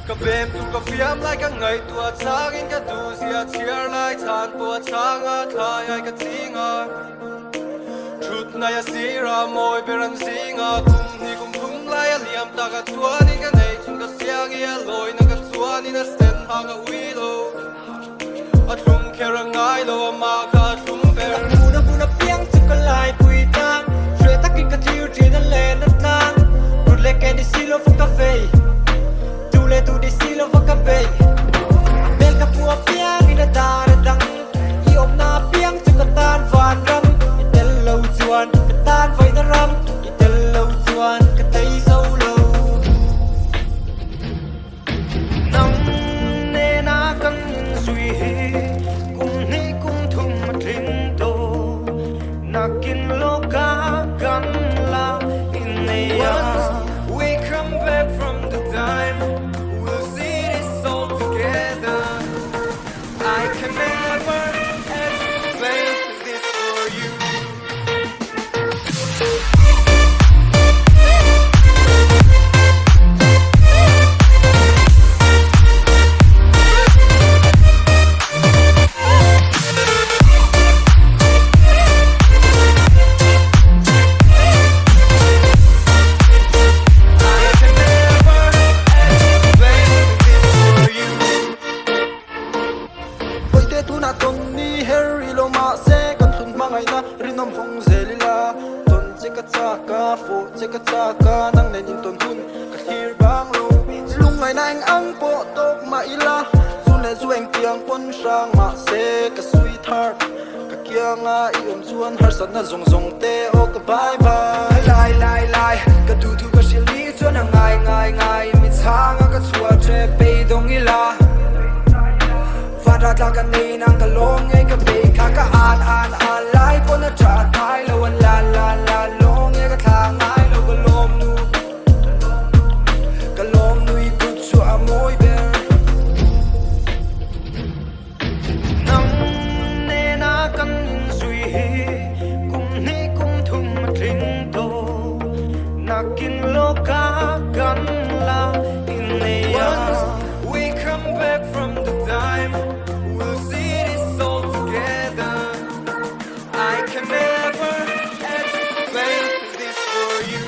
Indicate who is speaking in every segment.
Speaker 1: Ka bem tu ka fiam lai ka ngai tua changin ka du sia chiar lai chan po changa khai ai ka tinga truth na ya sira moi beran singa kum ni kum thum lai a liam ta ka chuanin ka nei chung ka siang ia loi na ka chuanin a sen hang a ui lo a thum kera ngai lo ma ka thum ber
Speaker 2: muna piang chu ka lai pui tang shwe takin ka thiu tri na le na tang rut le ken di silo for cafe le tu di silo va cafe bel ka pu piang ina dar dang i om na piang chu ka tan van ram i tel lo chuan ka tan vai na ram i tel lo chuan ka tai so lo
Speaker 1: nang ne na kan in sui hi kum ni kum thum ma thin to nakin lo ka kan la in ne ya we come back from the time. I can never explain this for you.
Speaker 3: Rinom phong zelila ton cheka chaka fo cheka chaka nang nen in ton hun ka thir bang lo lungai nang ang po tok ma ila sun le zueng tiang pon sang ma se ka sweetheart ka kianga I chuan har san na zong zong te o ka bye bye lai ka tu tu ka shil ni chuan ngai mi changa ka chua tre pe dong ila Fara la ka nei nang ka long ngai ka pe ka ka an lai pon na tra thai lo an la long ngai ka tha ngai lo ka lom nu I ku chu a moi ber
Speaker 1: nang ne na kan in sui hi kum ni kum thum ma thin to nakin lo ka kan la in ne ya we come back from the time. I can never explain this for you.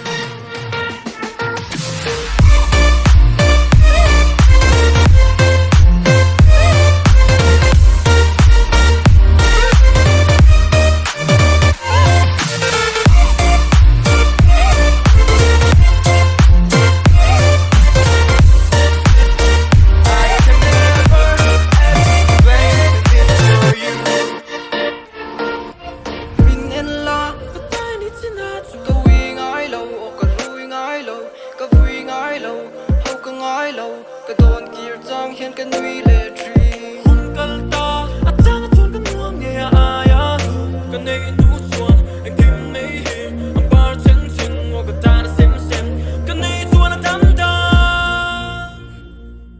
Speaker 1: Ka vui ngái lâu, hậu ka ngái lâu, ka don kia trang hiên ka nuôi lệ